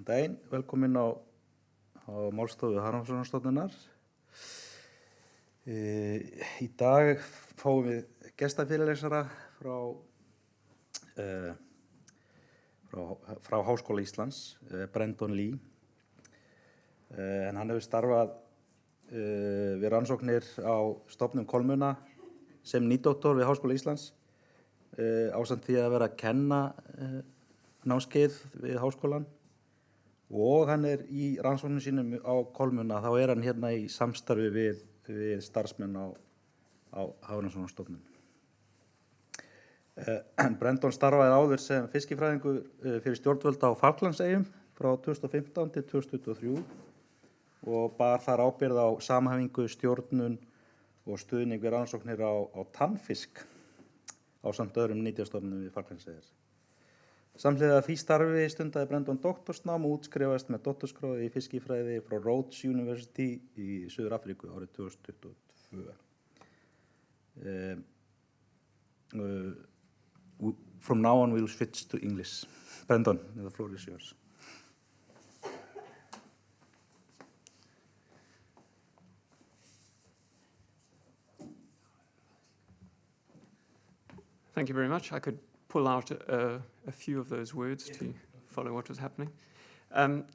Góðan daginn, velkomin á Málstofu Hafrannsóknastofnunar. Í dag fáum við gestafyrirlesara frá Háskóla Íslands, Brendon Lee. En hann hefur starfað við rannsóknir á stofnum kolmunna sem nýdoktor við Háskóla Íslands, ásamt því að vera að kenna námskeið við háskólann, og hann í rannsóknum sínum á kolmunna, þá hann hérna í samstarfi við starfsmenn á Hafrannsóknastofnun. Brendon starfaði áður sem fiskifræðingur fyrir stjórnvöld á Falklandseyjum frá 2015 til 2023 og bar þar ábyrgð á samhæfingu, stjórnun og stuðning við rannsóknir á tannfisk ásamt öðrum nytjastofnum við Falklandseyjar. Samhliða því starfi stundaði Brendon doktorsnám og útskrifaðist með doktorsgráðu í fiskifræði frá Rhodes University í Suður-Afríku árið 2022. From now on we'll switch to English. Brendon, the floor is yours. Thank you very much. I could pull out a few of those words to follow what was happening.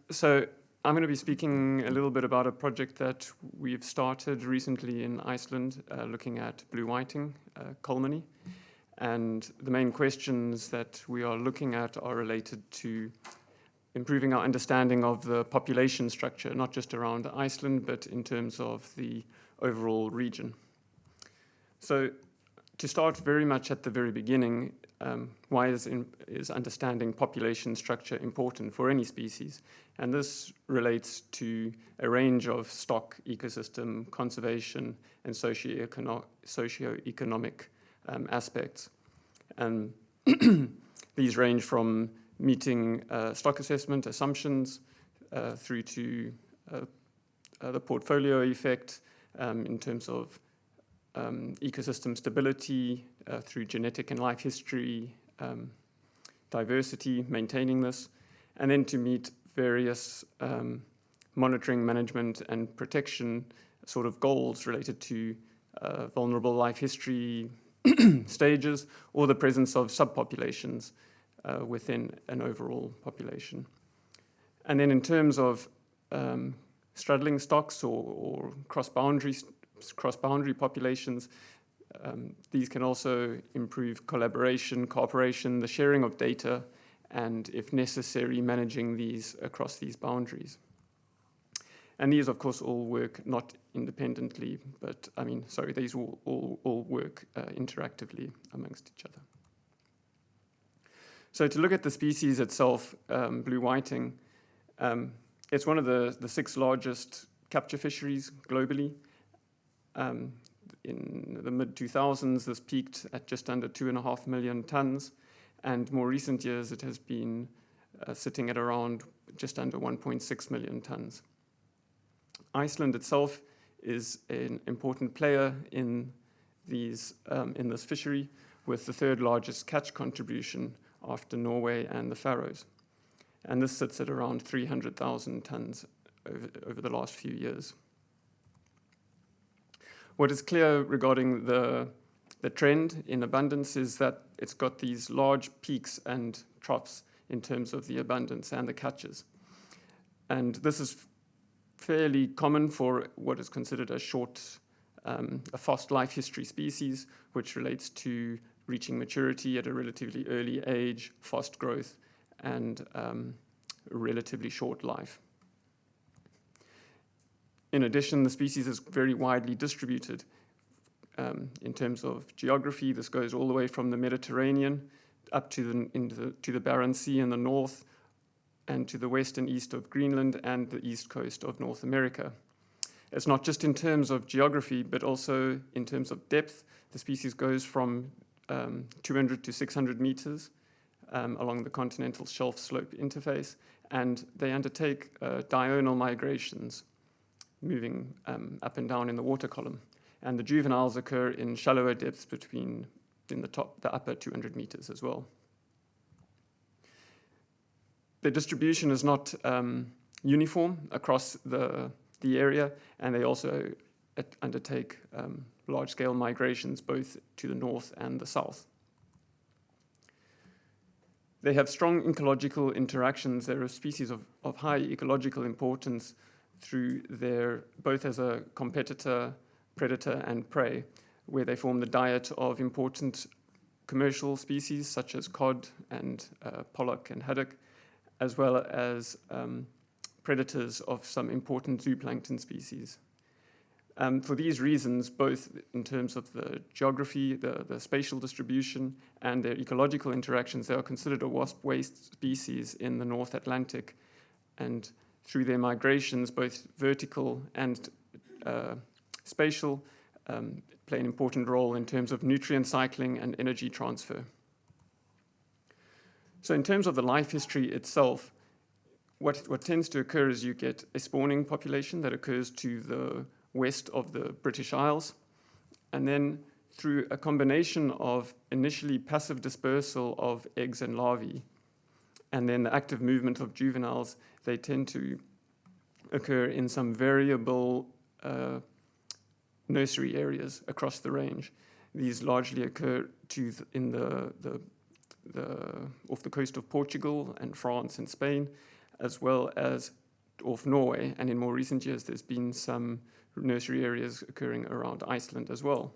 So I'm going to be speaking a little bit about a project that we've started recently in Iceland, looking at blue whiting, Kolmunni. And the main questions that we are looking at are related to improving our understanding of the population structure, not just around Iceland, but in terms of the overall region. So to start very much at the very beginning, why is understanding population structure important for any species? And this relates to a range of stock, ecosystem, conservation, and socio-economic aspects. And these range from meeting stock assessment assumptions through to the portfolio effect in terms of ecosystem stability through genetic and life history, diversity, maintaining this, and then to meet various monitoring, management, and protection sort of goals related to vulnerable life history stages or the presence of subpopulations within an overall population. And then in terms of straddling stocks or cross-boundary populations, these can also improve collaboration, cooperation, the sharing of data, and if necessary, managing these across these boundaries. And these, of course, all work not independently, but these all work interactively amongst each other. So to look at the species itself, blue whiting, it's one of the 6 largest capture fisheries globally. In the mid-2000s, this peaked at just under 2.5 million tons, and more recent years it has been sitting at around just under 1.6 million tons. Iceland itself is an important player in this fishery, with the 3rd largest catch contribution after Norway and the Faroes. And this sits at around 300,000 tons over the last few years. What is clear regarding the trend in abundance is that it's got these large peaks and troughs in terms of the abundance and the catches. And this is fairly common for what is considered a fast life history species, which relates to reaching maturity at a relatively early age, fast growth, and relatively short life. In addition, the species is very widely distributed in terms of geography. This goes all the way from the Mediterranean up to the Barents Sea in the north, and to the west and east of Greenland and the east coast of North America. It's not just in terms of geography, but also in terms of depth. The species goes from 200 to 600 meters along the continental shelf slope interface, and they undertake diurnal migrations, moving up and down in the water column. And the juveniles occur in shallower depths the upper 200 meters as well. their distribution is not uniform across the area, and they also undertake large-scale migrations both to the north and the south. They have strong ecological interactions. They're a species of high ecological importance through their, both as a competitor, predator, and prey, where they form the diet of important commercial species such as cod and pollock and haddock, as well as predators of some important zooplankton species. For these reasons, both in terms of the geography, the spatial distribution, and their ecological interactions, they are considered a wasp waste species in the North Atlantic. And through their migrations, both vertical and spatial, play an important role in terms of nutrient cycling and energy transfer. So in terms of the life history itself, what tends to occur is you get a spawning population that occurs to the west of the British Isles, and then through a combination of initially passive dispersal of eggs and larvae, and then the active movement of juveniles, they tend to occur in some variable nursery areas across the range. These largely occur off the coast of Portugal and France and Spain, as well as off Norway, and in more recent years there's been some nursery areas occurring around Iceland as well.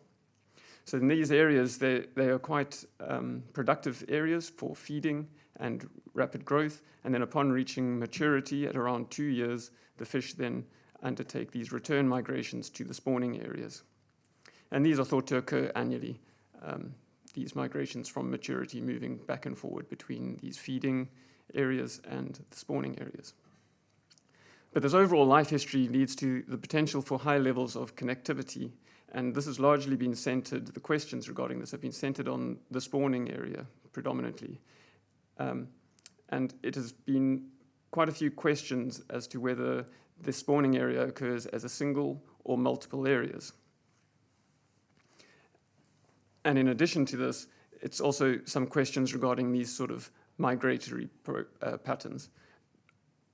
So in these areas, they are quite productive areas for feeding and rapid growth, and then upon reaching maturity at around 2 years, the fish then undertake these return migrations to the spawning areas. And these are thought to occur annually, these migrations from maturity moving back and forward between these feeding areas and the spawning areas. But this overall life history leads to the potential for high levels of connectivity, and this has largely been centered, the questions regarding this have been centered on the spawning area predominantly. And it has been quite a few questions as to whether the spawning area occurs as a single or multiple areas. And in addition to this, it's also some questions regarding these sort of migratory patterns.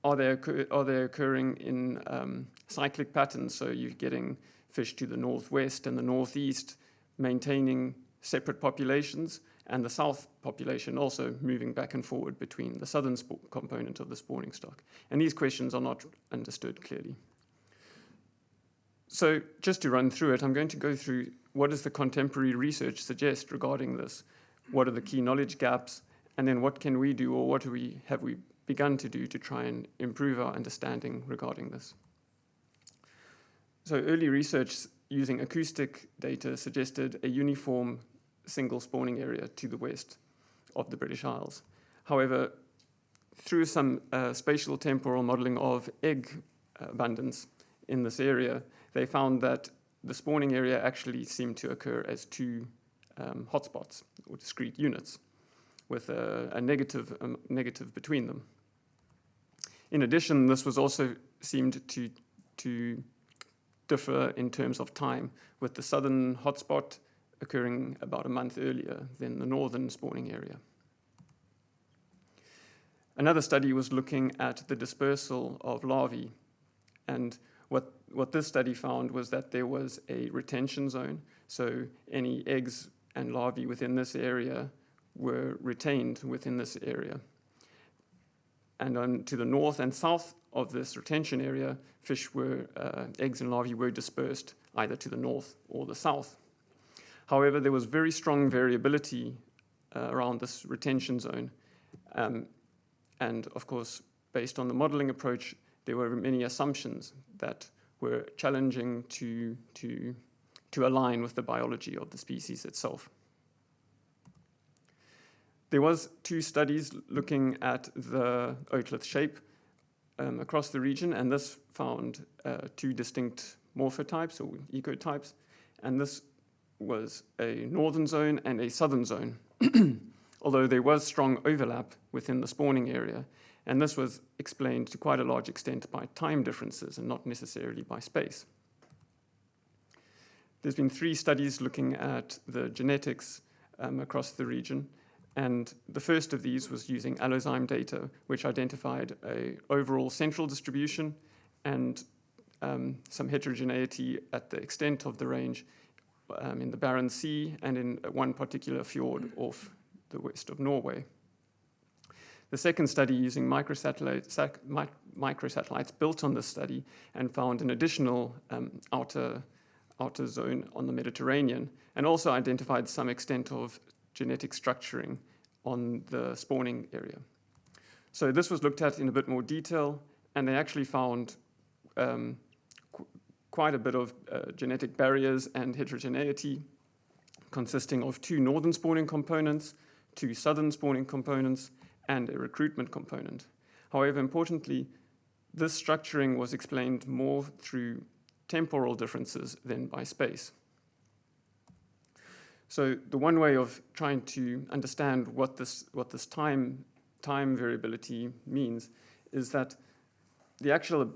Are they occurring in cyclic patterns? So you're getting fish to the northwest and the northeast, maintaining separate populations, and the south population also moving back and forward between the southern component of the spawning stock. And these questions are not understood clearly. So just to run through it, I'm going to go through what does the contemporary research suggest regarding this? What are the key knowledge gaps? And then what can we do, or what have we begun to do to try and improve our understanding regarding this? So early research using acoustic data suggested a uniform single spawning area to the west of the British Isles. However, through some spatial temporal modeling of egg abundance in this area, they found that the spawning area actually seemed to occur as two hotspots or discrete units with a negative between them. In addition, this was also seemed to differ in terms of time, with the southern hotspot occurring about a month earlier than the northern spawning area. Another study was looking at the dispersal of larvae, and what this study found was that there was a retention zone, so any eggs and larvae within this area were retained within this area. And to the north and south of this retention area, eggs and larvae were dispersed either to the north or the south. However, there was very strong variability around this retention zone. And of course, based on the modeling approach, there were many assumptions that were challenging to align with the biology of the species itself. There was 2 studies looking at the otolith shape across the region, and this found 2 distinct morphotypes or ecotypes, and this was a northern zone and a southern zone, although there was strong overlap within the spawning area, and this was explained to quite a large extent by time differences and not necessarily by space. There's been 3 studies looking at the genetics across the region, And the first of these was using allozyme data, which identified an overall central distribution and some heterogeneity at the extent of the range in the Barents Sea and in one particular fjord off the west of Norway. The second study, using microsatellites, built on this study and found an additional outer zone on the Mediterranean, and also identified some extent of genetic structuring on the spawning area. So this was looked at in a bit more detail, and they actually found quite a bit of genetic barriers and heterogeneity, consisting of 2 northern spawning components, 2 southern spawning components, and a recruitment component. However, importantly, this structuring was explained more through temporal differences than by space. So the one way of trying to understand what this time variability means is that the actual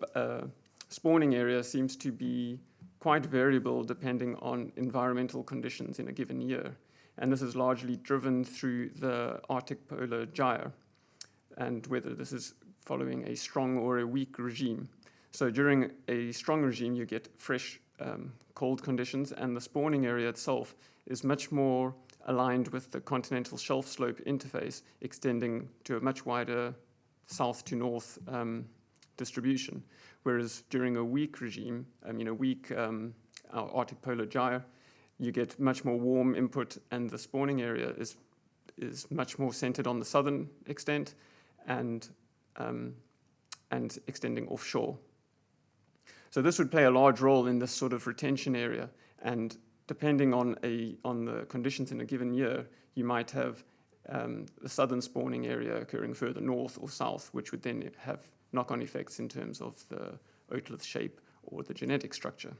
spawning area seems to be quite variable depending on environmental conditions in a given year. And this is largely driven through the Arctic polar gyre, and whether this is following a strong or a weak regime. So during a strong regime, you get fresh, cold conditions, and the spawning area itself is much more aligned with the continental shelf slope interface, extending to a much wider south to north distribution. Whereas during a weak regime, Arctic polar gyre, you get much more warm input, and the spawning area is much more centered on the southern extent and extending offshore. So this would play a large role in this sort of retention area, and depending on the conditions in a given year, you might have the southern spawning area occurring further north or south, which would then have knock-on effects in terms of the otolith shape or the genetic structure.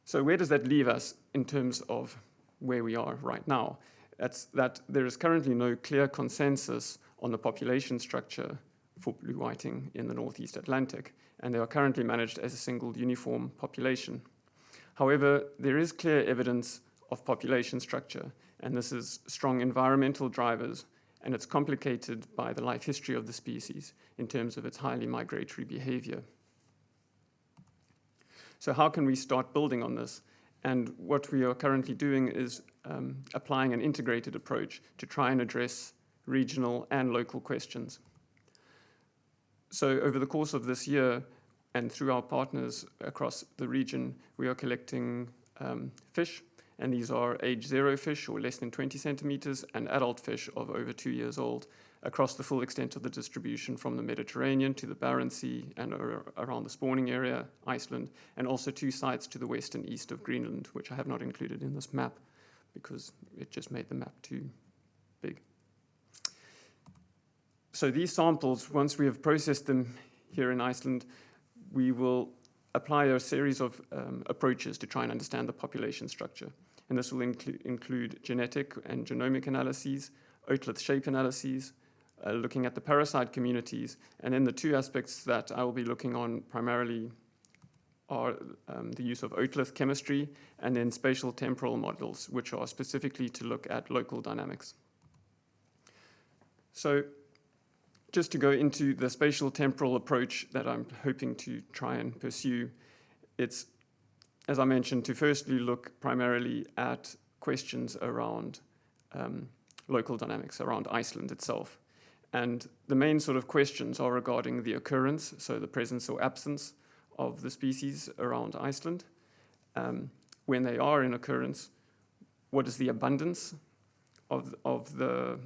So where does that leave us in terms of where we are right now? That's that there is currently no clear consensus on the population structure for blue whiting in the Northeast Atlantic, and they are currently managed as a single uniform population. However, there is clear evidence of population structure, and this is strong environmental drivers, and it's complicated by the life history of the species in terms of its highly migratory behavior. So how can we start building on this? And what we are currently doing is applying an integrated approach to try and address regional and local questions. So over the course of this year, and through our partners across the region, we are collecting fish, and these are age 0 fish or less than 20 centimeters, and adult fish of over 2 years old across the full extent of the distribution from the Mediterranean to the Barents Sea and around the spawning area, Iceland, and also 2 sites to the west and east of Greenland, which I have not included in this map because it just made the map too big. So these samples, once we have processed them here in Iceland, we will apply a series of approaches to try and understand the population structure. And this will include genetic and genomic analyses, otolith shape analyses, looking at the parasite communities, and then the 2 aspects that I will be looking on primarily are the use of otolith chemistry and then spatial temporal models, which are specifically to look at local dynamics. So just to go into the spatial temporal approach that I'm hoping to try and pursue, it's, as I mentioned, to firstly look primarily at questions around local dynamics, around Iceland itself. And the main sort of questions are regarding the occurrence, so the presence or absence of the species around Iceland. When they are in occurrence, what is the abundance of the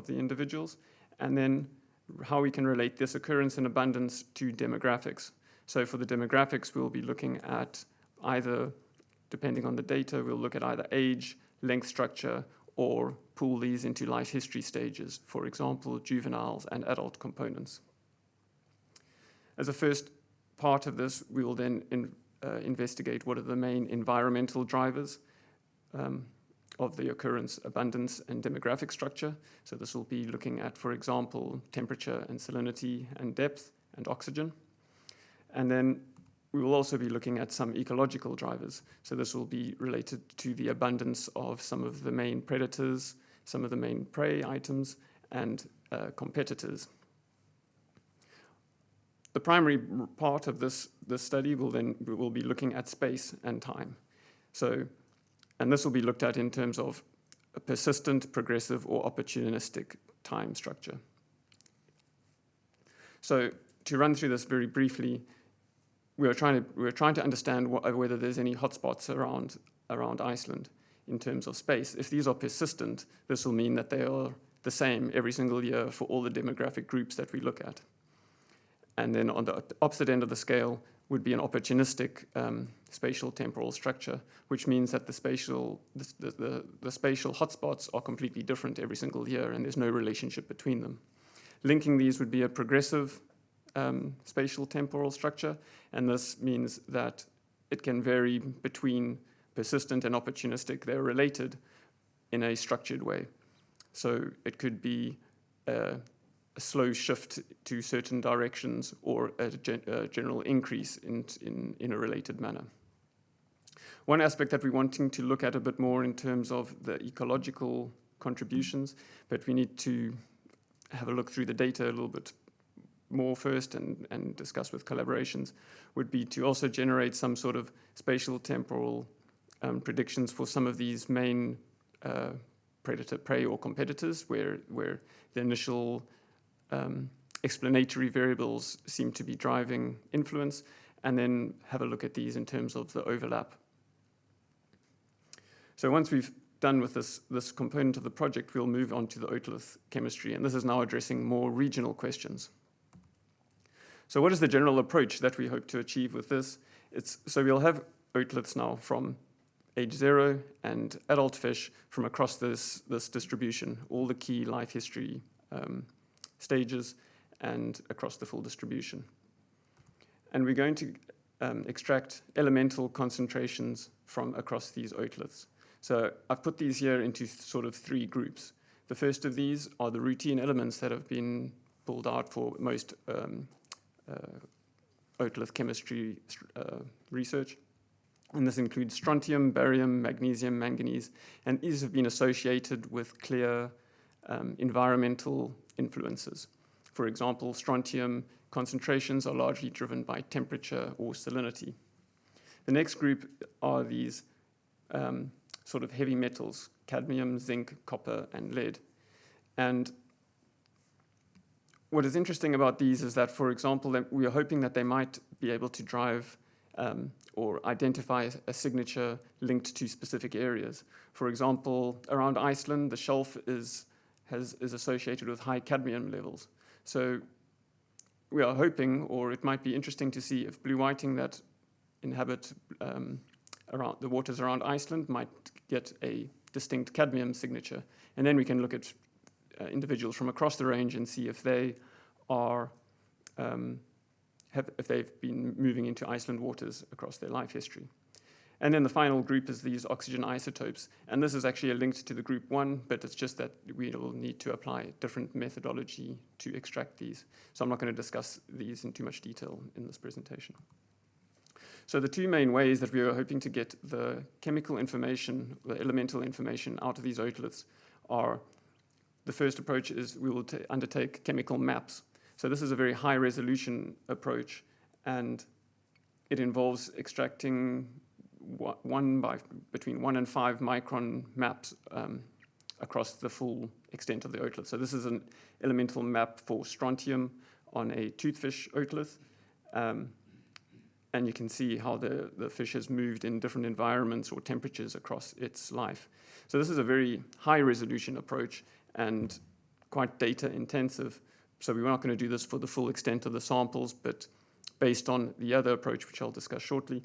individuals, and then how we can relate this occurrence and abundance to demographics. So for the demographics, we'll be looking at either, depending on the data, we'll look at either age, length structure, or pool these into life history stages, for example, juveniles and adult components. As a first part of this, we will then investigate what are the main environmental drivers of the occurrence, abundance, and demographic structure. So this will be looking at, for example, temperature and salinity and depth and oxygen. And then we will also be looking at some ecological drivers. So this will be related to the abundance of some of the main predators, some of the main prey items, and competitors. The primary part of this study will be looking at space and time. So, and this will be looked at in terms of a persistent, progressive, or opportunistic time structure. So to run through this very briefly, we were trying to understand whether there's any hotspots around Iceland in terms of space. If these are persistent, this will mean that they are the same every single year for all the demographic groups that we look at. And then on the opposite end of the scale would be an opportunistic spatial temporal structure, which means that the spatial hotspots are completely different every single year, and there's no relationship between them. Linking these would be a progressive spatial temporal structure, and this means that it can vary between persistent and opportunistic. They're related in a structured way. So it could be a slow shift to certain directions or a general increase in a related manner. One aspect that we're wanting to look at a bit more in terms of the ecological contributions, but we need to have a look through the data a little bit more first and discuss with collaborations, would be to also generate some sort of spatial temporal predictions for some of these main predator, prey, or competitors, where the initial explanatory variables seem to be driving influence, and then have a look at these in terms of the overlap. So once we've done with this component of the project, we'll move on to the otolith chemistry, and this is now addressing more regional questions. So what is the general approach that we hope to achieve with this? So we'll have otoliths now from age 0 and adult fish from across this distribution, all the key life history stages and across the full distribution. And we're going to extract elemental concentrations from across these otoliths. So I've put these here into sort of 3 groups. The first of these are the routine elements that have been pulled out for most otolith chemistry research. And this includes strontium, barium, magnesium, manganese, and these have been associated with clear environmental influences. For example, strontium concentrations are largely driven by temperature or salinity. The next group are these sort of heavy metals, cadmium, zinc, copper, and lead. And what is interesting about these is that, for example, that we are hoping that they might be able to drive or identify a signature linked to specific areas. For example, around Iceland, the shelf is associated with high cadmium levels. So we are hoping, or it might be interesting to see if blue whiting that inhabit around the waters around Iceland might get a distinct cadmium signature. And then we can look at individuals from across the range and see if they are if they've been moving into Iceland waters across their life history. And then the final group is these oxygen isotopes. And this is actually a link to the group 1, but it's just that we will need to apply a different methodology to extract these. So I'm not going to discuss these in too much detail in this presentation. So the 2 main ways that we are hoping to get the chemical information, the elemental information out of these otoliths are, the first approach is we will undertake chemical maps. So this is a very high resolution approach, and it involves extracting between 1 and 5 micron maps across the full extent of the otolith. So this is an elemental map for strontium on a toothfish otolith. And you can see how the fish has moved in different environments or temperatures across its life. So this is a very high resolution approach and quite data intensive. So we're not going to do this for the full extent of the samples, but based on the other approach, which I'll discuss shortly,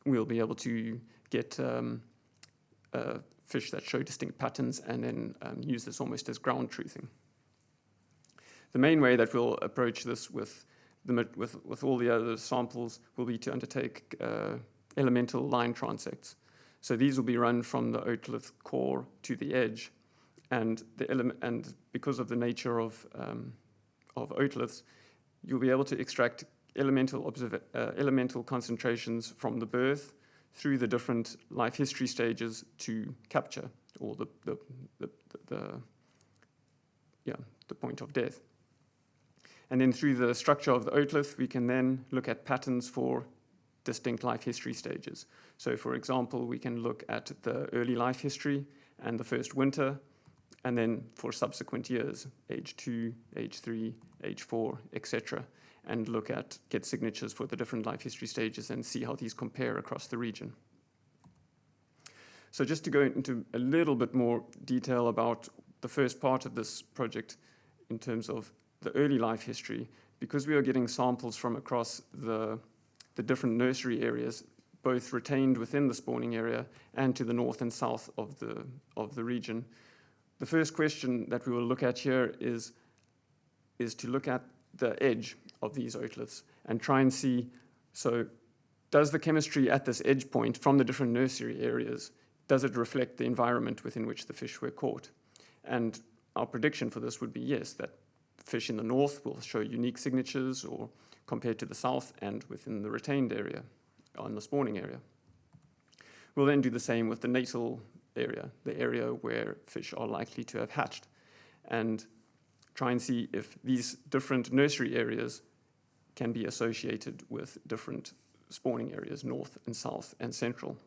we'll be able to get fish that show distinct patterns and then use this almost as ground truthing. The main way that we'll approach this with all the other samples will be to undertake elemental line transects. So these will be run from the otolith core to the edge, and because of the nature of otoliths, you'll be able to extract elemental concentrations from the birth through the different life history stages to capture, or the point of death. And then through the structure of the otolith, we can then look at patterns for distinct life history stages. So for example, we can look at the early life history and the first winter, and then for subsequent years, age 2, age 3, age 4, etc., and get signatures for the different life history stages and see how these compare across the region. So just to go into a little bit more detail about the first part of this project in terms of the early life history, because we are getting samples from across the different nursery areas, both retained within the spawning area and to the north and south of the region. The first question that we will look at here is to look at the edge of these otoliths and try and see, so does the chemistry at this edge point from the different nursery areas, does it reflect the environment within which the fish were caught? And our prediction for this would be yes, that fish in the north will show unique signatures or compared to the south and within the retained area on the spawning area. We'll then do the same with the natal area, the area where fish are likely to have hatched, and try and see if these different nursery areas can be associated with different spawning areas, north and south and central.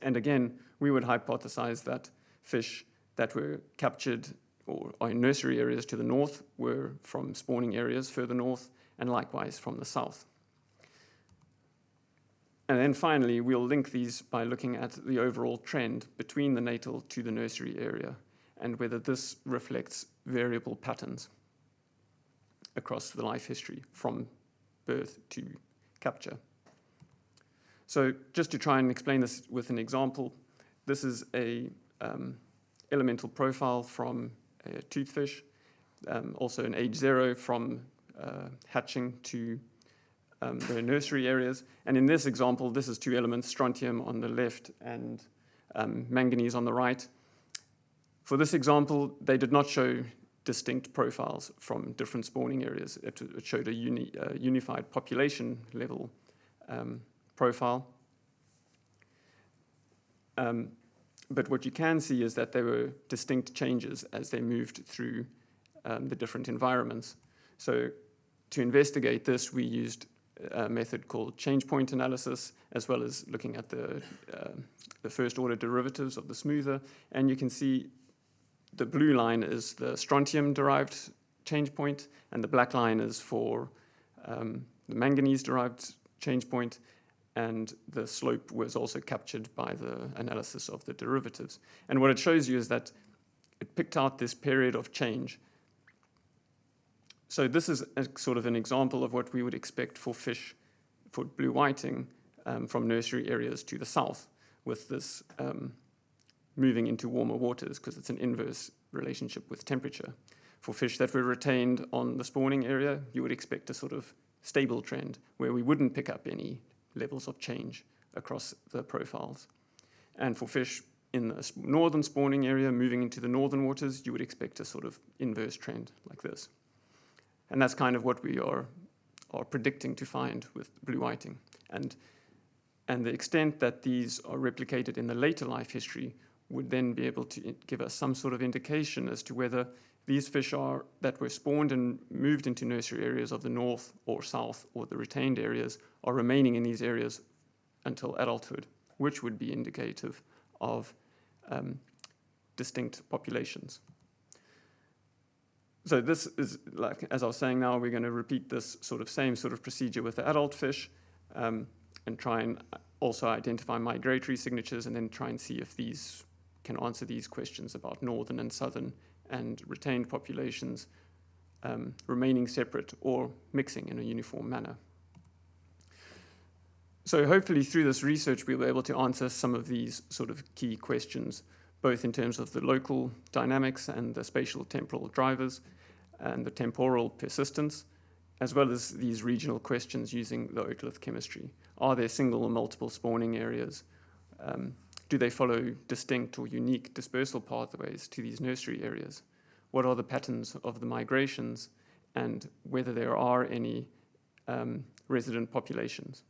And again, we would hypothesize that fish that were captured or are in nursery areas to the north were from spawning areas further north, and likewise from the south. And then finally, we'll link these by looking at the overall trend between the natal to the nursery area and whether this reflects variable patterns across the life history from birth to capture. So just to try and explain this with an example, this is a elemental profile from a toothfish, also an age 0 from hatching to the nursery areas. And in this example, this is 2 elements, strontium on the left and manganese on the right. For this example, they did not show distinct profiles from different spawning areas. It showed a unified population level profile. But what you can see is that there were distinct changes as they moved through the different environments. So to investigate this, we used a method called change point analysis, as well as looking at the first order derivatives of the smoother. And you can see the blue line is the strontium derived change point, and the black line is for the manganese derived change point. And the slope was also captured by the analysis of the derivatives. And what it shows you is that it picked out this period of change. So this is a sort of an example of what we would expect for fish, for blue whiting, from nursery areas to the south, with this moving into warmer waters, because it's an inverse relationship with temperature. For fish that were retained on the spawning area, you would expect a sort of stable trend, where we wouldn't pick up any levels of change across the profiles. And for fish in the northern spawning area, moving into the northern waters, you would expect a sort of inverse trend like this. And that's kind of what we are predicting to find with blue whiting. And the extent that these are replicated in the later life history would then be able to give us some sort of indication as to whether these fish that were spawned and moved into nursery areas of the north or south or the retained areas are remaining in these areas until adulthood, which would be indicative of distinct populations. So this is, like, as I was saying now, we're going to repeat this same sort of procedure with the adult fish and try and also identify migratory signatures and then try and see if these can answer these questions about northern and southern and retained populations remaining separate or mixing in a uniform manner. So hopefully through this research, we'll be able to answer some of these sort of key questions, both in terms of the local dynamics and the spatial temporal drivers and the temporal persistence, as well as these regional questions using the otolith chemistry. Are there single or multiple spawning areas? Do they follow distinct or unique dispersal pathways to these nursery areas? What are the patterns of the migrations, and whether there are any resident populations.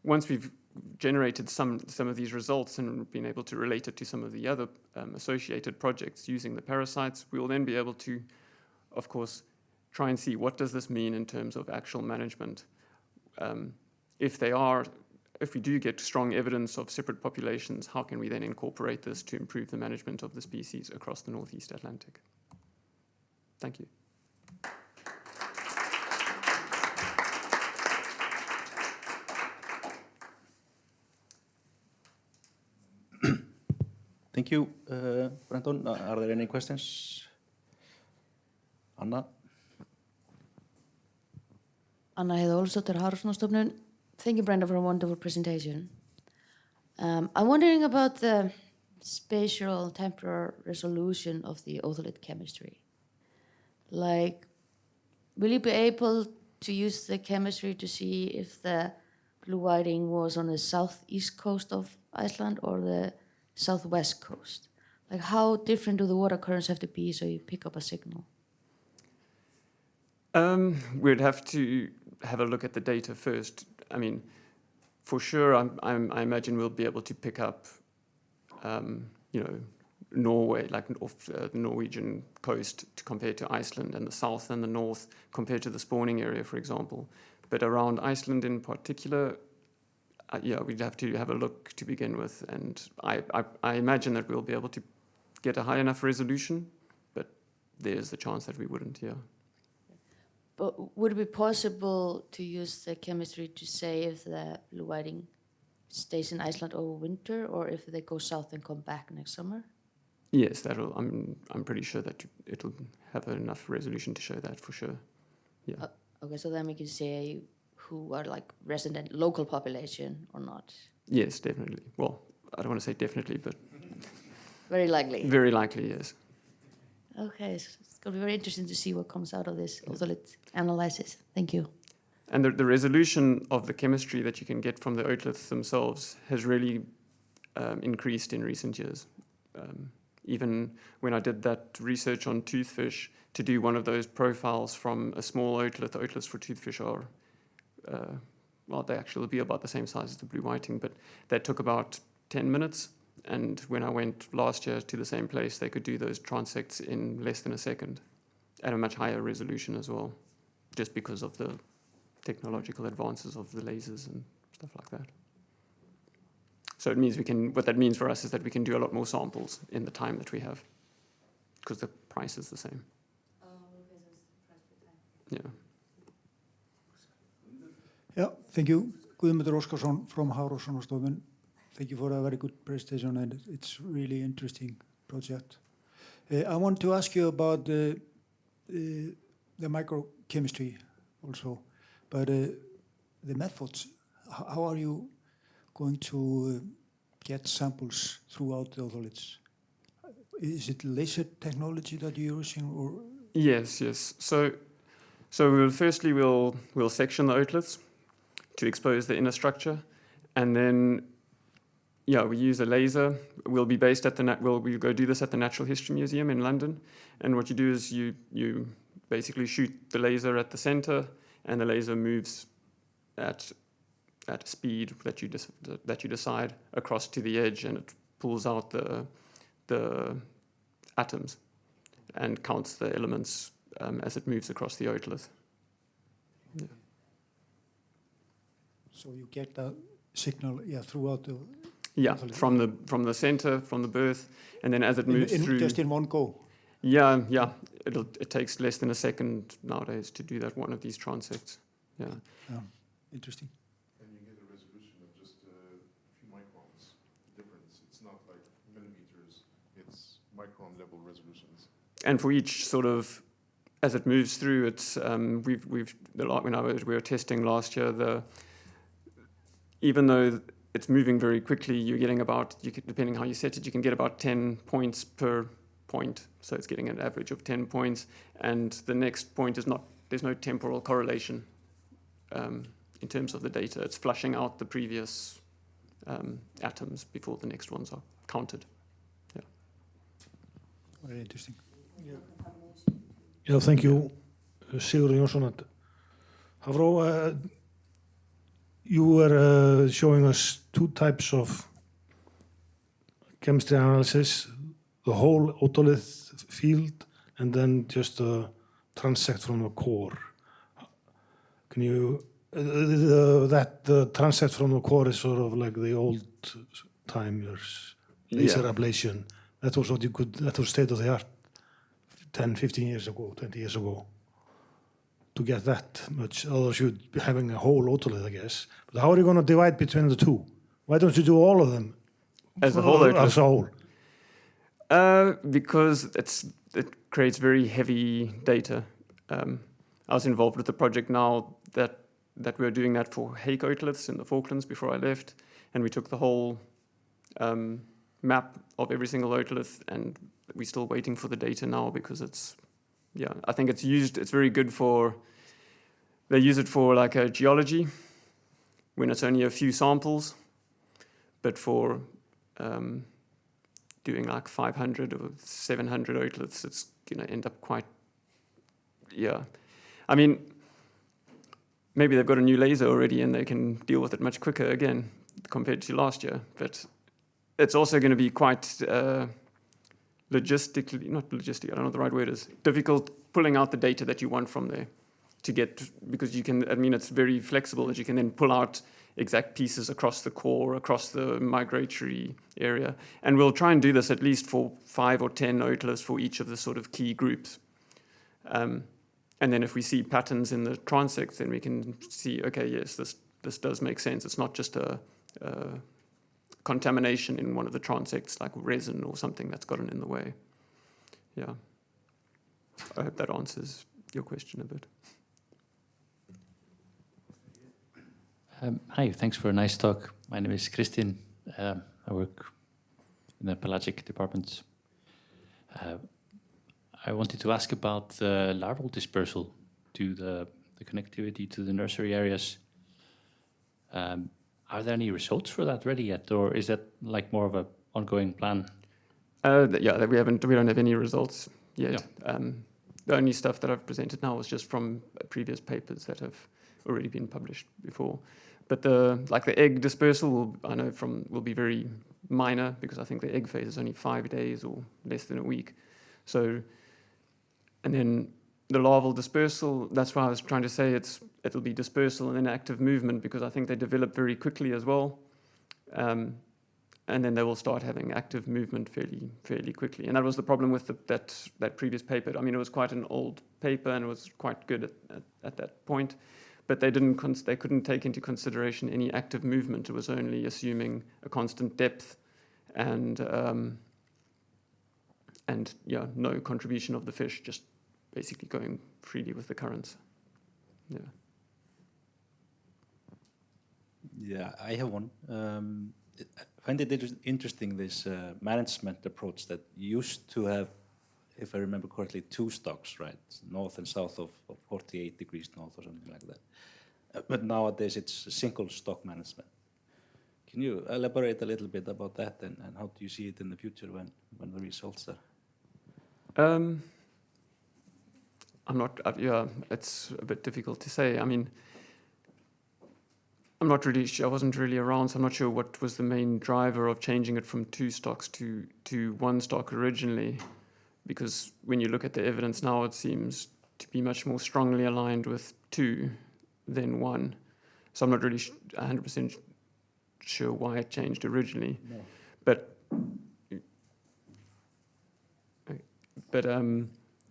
Once we've generated some of these results and been able to relate it to some of the other associated projects using the parasites, we will then be able to, of course, try and see what does this mean in terms of actual management. If we do get strong evidence of separate populations, how can we then incorporate this to improve the management of the species across the Northeast Atlantic? Thank you. Thank you, Brendon. Are there any questions? Anna? Anna Heiða Ólafsdóttir, Hafrannsóknastofnunar. Thank you, Brendon, for a wonderful presentation. I'm wondering about the spatial temporal resolution of the otolith chemistry. Like, will you be able to use the chemistry to see if the blue whiting was on the southeast coast of Iceland or the southwest coast? Like, how different do the water currents have to be so you pick up a signal? We'd have to have a look at the data first. I mean, for sure, I imagine we'll be able to pick up, Norway, like off the Norwegian coast compared to Iceland, and the south and the north compared to the spawning area, for example. But around Iceland in particular, we'd have to have a look to begin with. And I imagine that we'll be able to get a high enough resolution, but there's the chance that we wouldn't, yeah. But would it be possible to use the chemistry to say if the blue whiting stays in Iceland over winter or if they go south and come back next summer? Yes, I'm pretty sure that it'll have enough resolution to show that for sure. Yeah. Okay, so then we can say who are like resident local population or not? Yes, definitely. Well, I don't want to say definitely, but very likely. Very likely, yes. Okay, so it's going to be very interesting to see what comes out of this otolith analysis. Thank you. And the resolution of the chemistry that you can get from the otoliths themselves has really increased in recent years. Even when I did that research on toothfish, to do one of those profiles from a small otolith, the otoliths for toothfish are, they actually will be about the same size as the blue whiting, but that took about 10 minutes. And when I went last year to the same place, they could do those transects in less than a second at a much higher resolution as well, just because of the technological advances of the lasers and stuff like that. So it means what that means for us is that we can do a lot more samples in the time that we have, because the price is the same. Yeah. Yeah, thank you. Guðmundur Óskarsson from Hafrannsóknastofnunar. Thank you for a very good presentation, and it's really interesting project. I want to ask you about the microchemistry also, but the methods. How are you going to get samples throughout the otoliths? Is it laser technology that you're using, or? Yes. So we'll section the otoliths to expose the inner structure, and then we use a laser. We'll be based at we'll go do this at the Natural History Museum in London. And what you do is you basically shoot the laser at the center, and the laser moves at a speed that you decide across to the edge, and it pulls out the atoms and counts the elements as it moves across the otolith. Yeah. So you get the signal throughout the. Yeah, from the center, from the birth, and then as it moves through. Just in one go. Yeah. It takes less than a second nowadays to do that one of these transects. Yeah. Interesting. And you get a resolution of just a few microns difference. It's not like millimeters. It's micron level resolutions. And for each sort of, as it moves through, it's when we were testing last year, even though it's moving very quickly, you're getting depending how you set it, you can get about 10 points per point. So it's getting an average of 10 points. And the next point there's no temporal correlation in terms of the data. It's flushing out the previous atoms before the next ones are counted. Yeah. Very interesting. Yeah, thank you. Sigurður Jónsson at Hafró, you were showing us two types of chemistry analysis, the whole otolith field and then just a transect from the core. Can you, the transect from the core is sort of like the old timers, laser ablation. That was what you could, that was state of the art 10, 15 years ago, 20 years ago. To get that much, although you'd be having a whole otolith, I guess. But how are you going to divide between the two? Why don't you do all of them? As a whole otolith? As a whole. Because it creates very heavy data. I was involved with the project now that we're doing that for hake otoliths in the Falklands before I left, and we took the whole map of every single otolith, and we're still waiting for the data now because I think it's very good for, they use it for like a geology when it's only a few samples, but for doing like 500 or 700 otoliths, it's going to end up quite, I mean, maybe they've got a new laser already and they can deal with it much quicker again compared to last year, but it's also going to be quite logistically, not logistic, I don't know what the right word is, difficult pulling out the data that you want from there to get, because you can, I mean, it's very flexible that you can then pull out exact pieces across the core, across the migratory area. And we'll try and do this at least for 5 or 10 otoliths for each of the sort of key groups. And then if we see patterns in the transects, then we can see, okay, yes, this does make sense. It's not just a contamination in one of the transects, like resin or something that's gotten in the way. Yeah. I hope that answers your question a bit. Hi, thanks for a nice talk. My name is Kristin. I work in the pelagic department. I wanted to ask about the larval dispersal to the connectivity to the nursery areas. Are there any results for that ready yet, or is that like more of an ongoing plan? We don't have any results yet. Yeah. The only stuff that I've presented now was just from previous papers that have already been published before. But the egg dispersal will be very minor, because I think the egg phase is only 5 days or less than a week. So, and then the larval dispersal, that's why I was trying to say it'll be dispersal and then active movement, because I think they develop very quickly as well. And then they will start having active movement fairly quickly. And that was the problem with that previous paper. I mean, it was quite an old paper and it was quite good at that point. But they couldn't take into consideration any active movement. It was only assuming a constant depth and no contribution of the fish, just basically going freely with the currents. Yeah. Yeah, I have one. I find it interesting, this management approach that used to have, if I remember correctly, 2 stocks, right? North and south of 48 degrees north or something like that. But nowadays it's single stock management. Can you elaborate a little bit about that and how do you see it in the future when the results are? It's a bit difficult to say. I mean, I'm not really sure, I wasn't really around, so I'm not sure what was the main driver of changing it from 2 stocks to 1 stock originally. Because when you look at the evidence now, it seems to be much more strongly aligned with 2 than 1. So I'm not really 100% sure why it changed originally. No. But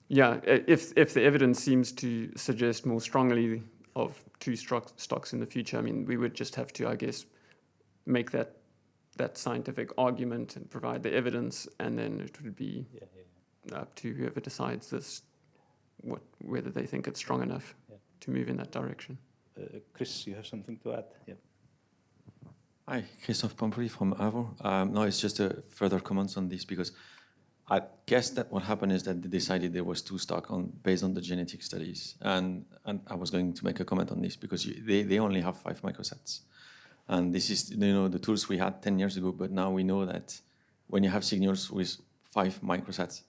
if the evidence seems to suggest more strongly of 2 stocks in the future, I mean, we would just have to, I guess, make that scientific argument and provide the evidence, and then it would be up to whoever decides this, whether they think it's strong enough to move in that direction. Chris, you have something to add? Yeah. Hi, Christoph Pomfrey from AVO. No, it's just a further comments on this, because I guess that what happened is that they decided there was 2 stock based on the genetic studies, and I was going to make a comment on this because they only have 5 microsets, and this is the tools we had 10 years ago, but now we know that when you have signals with 5 microsets,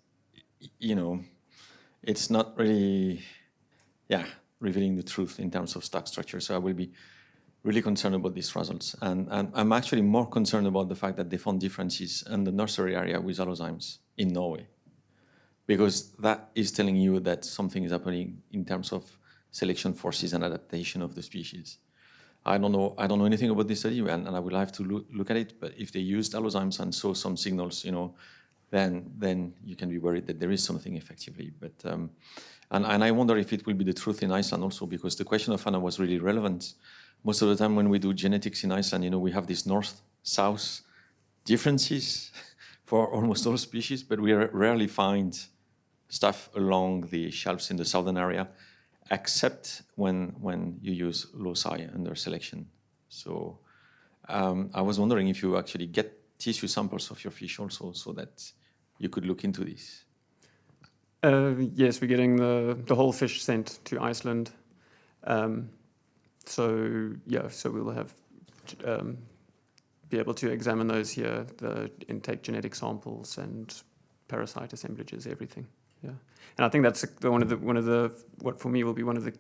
it's not really, revealing the truth in terms of stock structure. So I will be really concerned about these results. And I'm actually more concerned about the fact that they found differences in the nursery area with allozymes in Norway, because that is telling you that something is happening in terms of selection forces and adaptation of the species. I don't know anything about this study, and I will have to look at it. But if they used allozymes and saw some signals, then you can be worried that there is something effectively. But and I wonder if it will be the truth in Iceland also, because the question of Anna was really relevant. Most of the time when we do genetics in Iceland, we have these north-south differences for almost all species, but we rarely find stuff along the shelves in the southern area, except when you use loci under selection. So I was wondering if you actually get tissue samples of your fish also, so that you could look into this. Yes, we're getting the whole fish sent to Iceland. So we'll have be able to examine those here, take genetic samples and parasite assemblages, everything. Yeah, and I think that's one of the what for me will be one of the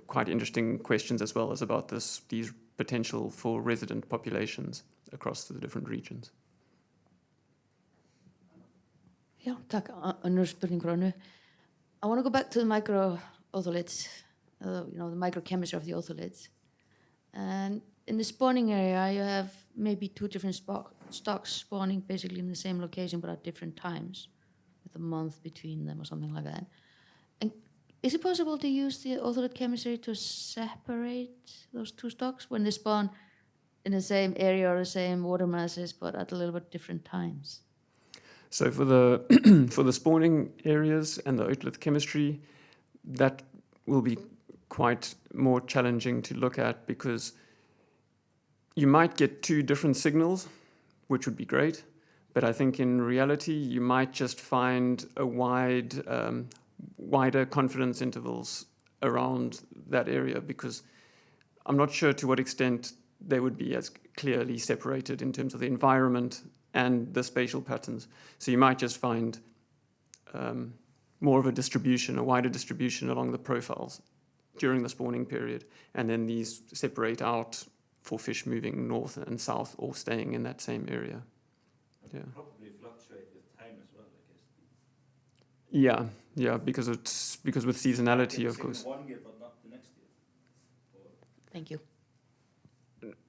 quite interesting questions as well, as about these potential for resident populations across the different regions. Já, takk. Önnur spurning frá Önnu. I want to go back to the micro-otholids, the microchemistry of the otholids. And in the spawning area, you have maybe two different stocks spawning basically in the same location but at different times, with a month between them or something like that. And is it possible to use the otholid chemistry to separate those two stocks when they spawn in the same area or the same water masses but at a little bit different times? So for the spawning areas and the otolith chemistry, that will be quite more challenging to look at, because you might get two different signals, which would be great, but I think in reality you might just find a wider confidence intervals around that area, because I'm not sure to what extent they would be as clearly separated in terms of the environment and the spatial patterns. So you might just find more of a distribution, a wider distribution along the profiles during the spawning period, and then these separate out for fish moving north and south or staying in that same area. Yeah. Probably fluctuate with time as well, I guess. Yeah, because with seasonality, of course. One year, but not the next year. Thank you.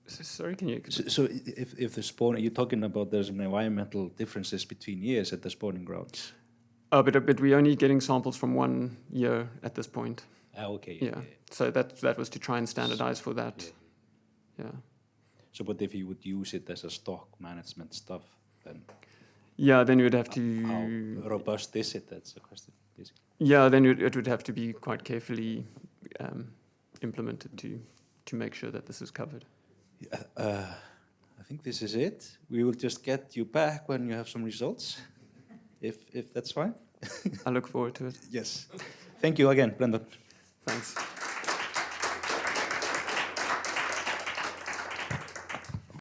Sorry, can you? So if the spawning, you're talking about there's environmental differences between years at the spawning grounds. But we're only getting samples from 1 year at this point. Okay. Yeah. So that was to try and standardize for that. Yeah. So, but if you would use it as a stock management stuff, then. Yeah, then you would have to. How robust is it? That's the question. Basically. Yeah, then it would have to be quite carefully implemented to make sure that this is covered. I think this is it. We will just get you back when you have some results, if that's fine. I look forward to it. Yes. Thank you again, Brendon. Thanks.